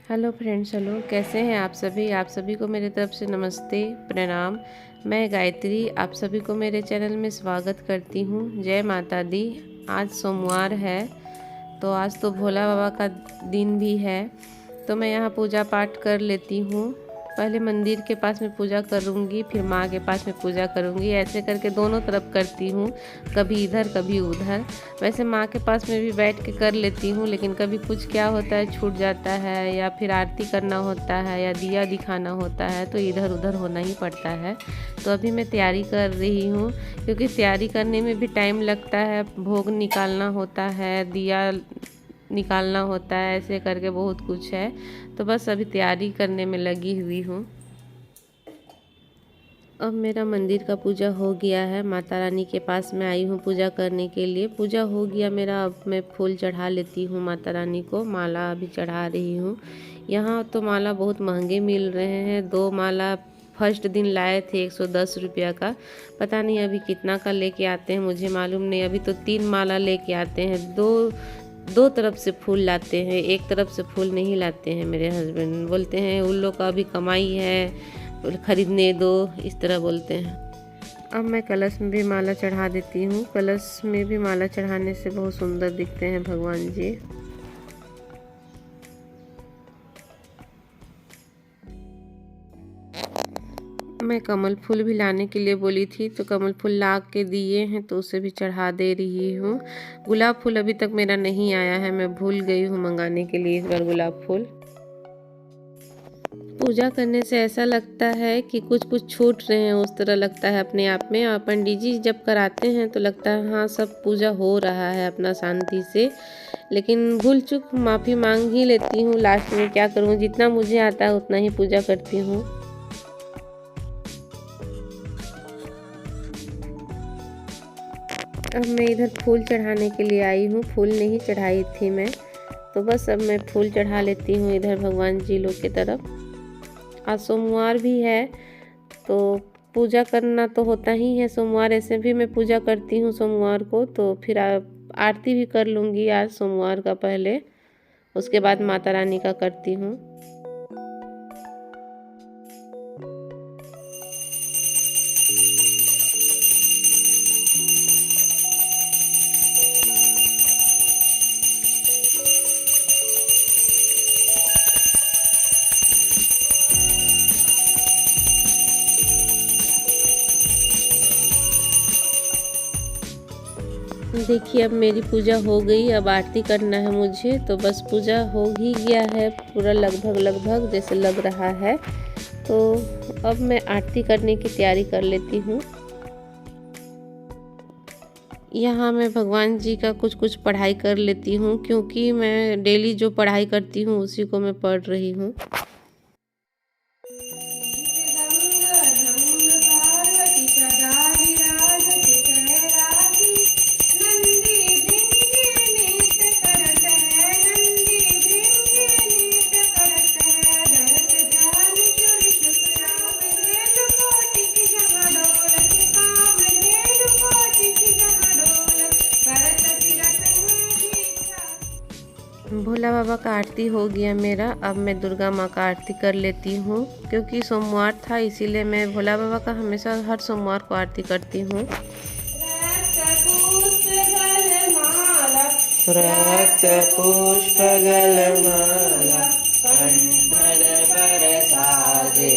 Hello friends, hello, कैसे हैं आप सभी को मेरे तरफ से नमस्ते, प्रणाम। मैं गायत्री आप सभी को मेरे चैनल में स्वागत करती हूँ। जय माता दी। आज सोमवार है, तो आज तो भोला बाबा का दिन भी है, तो मैं यहाँ पूजा पाठ कर लेती हूँ। पहले मंदिर के पास में पूजा करूँगी, फिर माँ के पास में पूजा करूँगी, ऐसे करके दोनों तरफ करती हूँ, कभी इधर कभी उधर। वैसे माँ के पास में भी बैठ के कर लेती हूँ, लेकिन कभी कुछ क्या होता है, छूट जाता है, या फिर आरती करना होता है या दिया दिखाना होता है, तो इधर उधर होना ही पड़ता है। तो अभी मैं तैयारी कर रही हूँ, क्योंकि तैयारी करने में भी टाइम लगता है, भोग निकालना होता है, दिया निकालना होता है, ऐसे करके बहुत कुछ है। तो बस अभी तैयारी करने में लगी हुई हूँ। अब मेरा मंदिर का पूजा हो गया है, माता रानी के पास में आई हूँ पूजा करने के लिए। पूजा हो गया मेरा, अब मैं फूल चढ़ा लेती हूँ माता रानी को। माला अभी चढ़ा रही हूँ। यहाँ तो माला बहुत महंगे मिल रहे हैं। 2 माला फर्स्ट दिन लाए थे 110 रुपया का, पता नहीं अभी कितना का लेके आते हैं, मुझे मालूम नहीं। अभी तो 3 माला लेके आते हैं। दो तरफ से फूल लाते हैं, एक तरफ से फूल नहीं लाते हैं। मेरे हस्बैंड बोलते हैं उन लोग का अभी कमाई है, खरीदने दो, इस तरह बोलते हैं। अब मैं कलश में भी माला चढ़ा देती हूँ। कलश में भी माला चढ़ाने से बहुत सुंदर दिखते हैं भगवान जी। मैं कमल फूल भी लाने के लिए बोली थी, तो कमल फूल ला के दिए हैं, तो उसे भी चढ़ा दे रही हूँ। गुलाब फूल अभी तक मेरा नहीं आया है, मैं भूल गई हूँ मंगाने के लिए इस बार गुलाब फूल। पूजा करने से ऐसा लगता है कि कुछ कुछ छूट रहे हैं, उस तरह लगता है अपने आप में। और पंडित जी जब कराते हैं तो लगता है हाँ सब पूजा हो रहा है अपना शांति से, लेकिन भूल चूक माफ़ी मांग ही लेती हूँ। लास्ट में क्या करूँ, जितना मुझे आता है उतना ही पूजा करती हूँ। अब मैं इधर फूल चढ़ाने के लिए आई हूँ। फूल नहीं चढ़ाई थी मैं, तो बस अब मैं फूल चढ़ा लेती हूँ इधर भगवान जी लोग की तरफ। आज सोमवार भी है, तो पूजा करना तो होता ही है सोमवार। ऐसे भी मैं पूजा करती हूँ सोमवार को, तो फिर आरती भी कर लूँगी आज सोमवार का पहले, उसके बाद माता रानी का करती हूँ। देखिए अब मेरी पूजा हो गई, अब आरती करना है मुझे। तो बस पूजा हो ही गया है पूरा, लगभग जैसे लग रहा है। तो अब मैं आरती करने की तैयारी कर लेती हूँ। यहाँ मैं भगवान जी का कुछ कुछ पढ़ाई कर लेती हूँ, क्योंकि मैं डेली जो पढ़ाई करती हूँ उसी को मैं पढ़ रही हूँ। भोला बाबा का आरती हो गया मेरा। अब मैं दुर्गा माँ का आरती कर लेती हूँ, क्योंकि सोमवार था इसीलिए मैं भोला बाबा का हमेशा हर सोमवार को आरती करती हूँ। रक्त पुष्प गलमाला कंठर बरसाजे।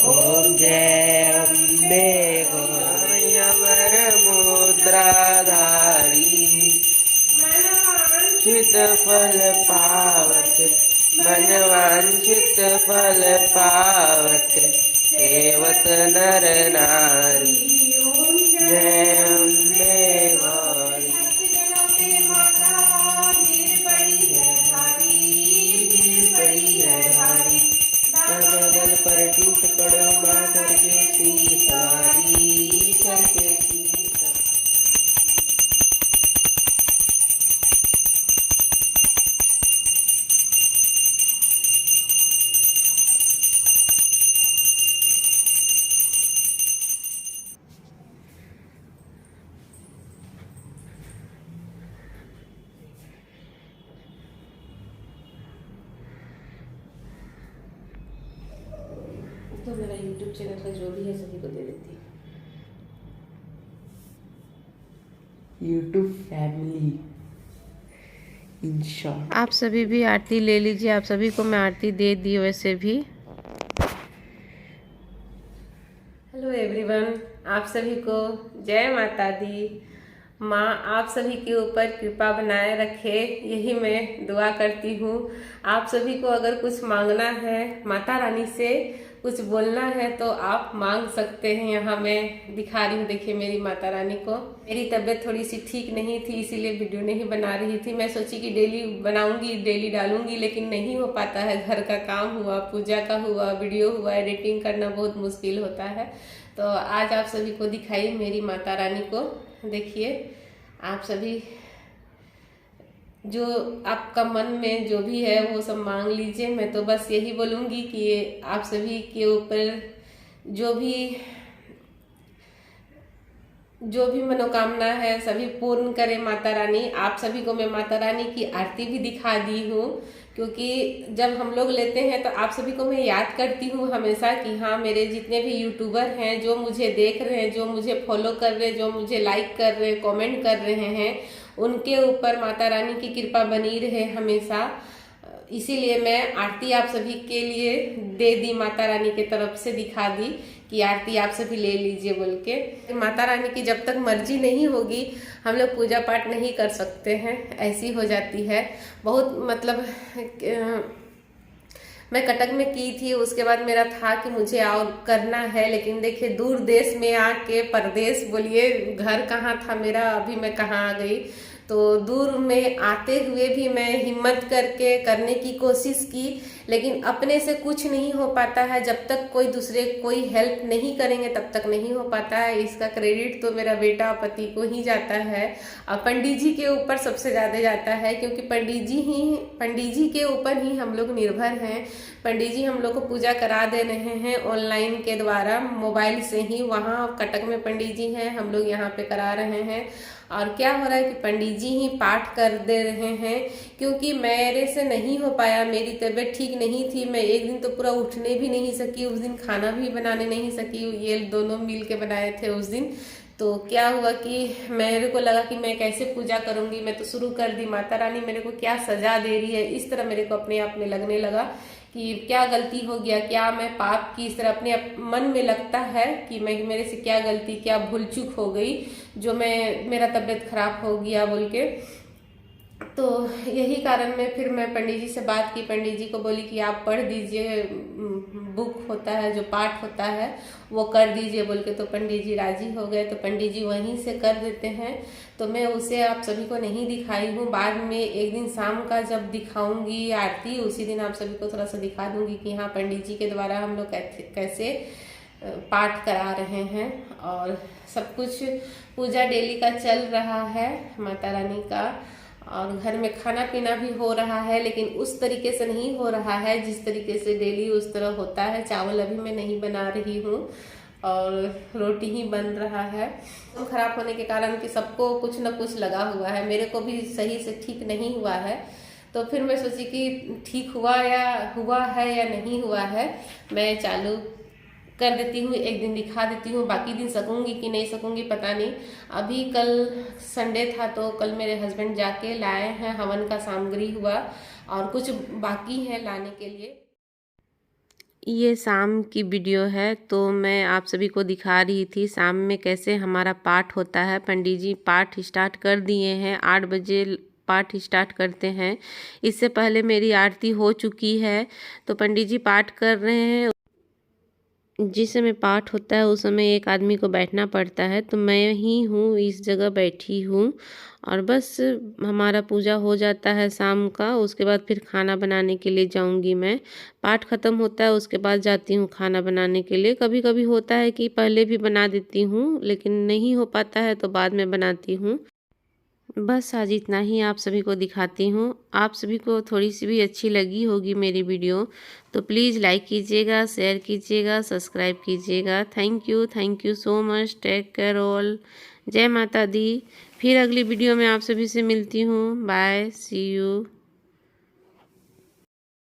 ओम जय अम्बे गौरी अमर मुद्राधारी। मनवांछित फल पावत, मनवांछित फल पावत, सेवत नर नारी। जय अम्बे गौरी। जल पर टूट पड़ो माँ करके सिंह सवारी, करके सिंह सवारी। मेरा यूट्यूब चैनल का जो भी है सभी को दे देती हूँ। YouTube family in short. आप सभी भी आरती ले लीजिए, आप सभी को मैं आरती दे दी वैसे भी। हेलो एवरीवन, आप सभी को जय माता दी। माँ आप सभी के ऊपर कृपा बनाए रखे, यही मैं दुआ करती हूँ। आप सभी को अगर कुछ मांगना है, माता रानी से कुछ बोलना है तो आप मांग सकते हैं। यहाँ मैं दिखा रही हूँ, देखिए मेरी माता रानी को। मेरी तबीयत थोड़ी सी ठीक नहीं थी, इसीलिए वीडियो नहीं बना रही थी। मैं सोची कि डेली बनाऊंगी, डेली डालूंगी, लेकिन नहीं हो पाता है। घर का काम हुआ, पूजा का हुआ, वीडियो हुआ, एडिटिंग करना बहुत मुश्किल होता है। तो आज आप सभी को दिखाई मेरी माता रानी को। देखिए आप सभी जो आपका मन में जो भी है वो सब मांग लीजिए। मैं तो बस यही बोलूँगी कि आप सभी के ऊपर जो भी मनोकामना है सभी पूर्ण करे माता रानी। आप सभी को मैं माता रानी की आरती भी दिखा दी हूँ, क्योंकि जब हम लोग लेते हैं तो आप सभी को मैं याद करती हूँ हमेशा कि हाँ, मेरे जितने भी यूट्यूबर हैं जो मुझे देख रहे हैं, जो मुझे फॉलो कर रहे हैं, जो मुझे लाइक कर रहे हैं, कमेंट कर रहे हैं, उनके ऊपर माता रानी की कृपा बनी रहे हमेशा। इसीलिए मैं आरती आप सभी के लिए दे दी, माता रानी की तरफ से दिखा दी कि आरती आप सभी ले लीजिए बोल के। माता रानी की जब तक मर्जी नहीं होगी हम लोग पूजा पाठ नहीं कर सकते हैं, ऐसी हो जाती है। बहुत मतलब मैं कटक में की थी, उसके बाद मेरा था कि मुझे और करना है, लेकिन देखिए दूर देश में आके, परदेश बोलिए, घर कहाँ था मेरा, अभी मैं कहाँ आ गई। तो दूर में आते हुए भी मैं हिम्मत करके करने की कोशिश की, लेकिन अपने से कुछ नहीं हो पाता है। जब तक कोई हेल्प नहीं करेंगे तब तक नहीं हो पाता है। इसका क्रेडिट तो मेरा बेटा पति को ही जाता है, और पंडित जी के ऊपर सबसे ज़्यादा जाता है, क्योंकि पंडित जी के ऊपर ही हम लोग निर्भर हैं। पंडित जी हम लोग को पूजा करा दे रहे हैं ऑनलाइन के द्वारा, मोबाइल से ही। वहाँ कटक में पंडित जी हैं, हम लोग यहाँ पे करा रहे हैं। और क्या हो रहा है कि पंडित जी ही पाठ कर दे रहे हैं, क्योंकि मेरे से नहीं हो पाया। मेरी तबीयत ठीक नहीं थी, मैं एक दिन तो पूरा उठने भी नहीं सकी, उस दिन खाना भी बनाने नहीं सकी। ये दोनों मिल के बनाए थे उस दिन। तो क्या हुआ कि मेरे को लगा कि मैं कैसे पूजा करूंगी। मैं तो शुरू कर दी, माता रानी मेरे को क्या सजा दे रही है, इस तरह मेरे को अपने आप में लगने लगा कि क्या गलती हो गया, क्या मैं पाप की, इस तरह अपने मन में लगता है कि मेरे से क्या गलती, क्या भूल चूक हो गई जो मेरा तबीयत खराब हो गया बोल के। तो यही कारण में फिर मैं पंडित जी से बात की, पंडित जी को बोली कि आप पढ़ दीजिए, बुक होता है जो पाठ होता है वो कर दीजिए बोल के। तो पंडित जी राजी हो गए, तो पंडित जी वहीं से कर देते हैं। तो मैं उसे आप सभी को नहीं दिखाई हूँ, बाद में एक दिन शाम का जब दिखाऊंगी आरती, उसी दिन आप सभी को थोड़ा सा दिखा दूंगी कि हाँ पंडित जी के द्वारा हम लोग कैसे पाठ करा रहे हैं। और सब कुछ पूजा डेली का चल रहा है माता रानी का, और घर में खाना पीना भी हो रहा है, लेकिन उस तरीके से नहीं हो रहा है जिस तरीके से डेली उस तरह होता है। चावल अभी मैं नहीं बना रही हूँ और रोटी ही बन रहा है। तो खराब होने के कारण कि सबको कुछ न कुछ लगा हुआ है, मेरे को भी सही से ठीक नहीं हुआ है। तो फिर मैं सोची कि ठीक हुआ है या नहीं हुआ है, मैं चालू कर देती हूँ, एक दिन दिखा देती हूँ। बाकी दिन सकूंगी कि नहीं सकूंगी पता नहीं। अभी कल संडे था तो कल मेरे हस्बैंड जाके लाए हैं, हवन का सामग्री हुआ और कुछ बाकी है लाने के लिए। ये शाम की वीडियो है, तो मैं आप सभी को दिखा रही थी शाम में कैसे हमारा पाठ होता है। पंडित जी पाठ स्टार्ट कर दिए हैं, 8 बजे पाठ स्टार्ट करते हैं। इससे पहले मेरी आरती हो चुकी है, तो पंडित जी पाठ कर रहे हैं। जिस समय पाठ होता है उस समय एक आदमी को बैठना पड़ता है, तो मैं ही हूँ इस जगह बैठी हूँ। और बस हमारा पूजा हो जाता है शाम का, उसके बाद फिर खाना बनाने के लिए जाऊँगी मैं। पाठ ख़त्म होता है उसके बाद जाती हूँ खाना बनाने के लिए। कभी कभी होता है कि पहले भी बना देती हूँ, लेकिन नहीं हो पाता है तो बाद में बनाती हूँ। बस आज इतना ही आप सभी को दिखाती हूँ। आप सभी को थोड़ी सी भी अच्छी लगी होगी मेरी वीडियो तो प्लीज़ लाइक कीजिएगा, शेयर कीजिएगा, सब्सक्राइब कीजिएगा। Thank you so much. Take care all. जय माता दी। फिर अगली वीडियो में आप सभी से मिलती हूँ। Bye, see you.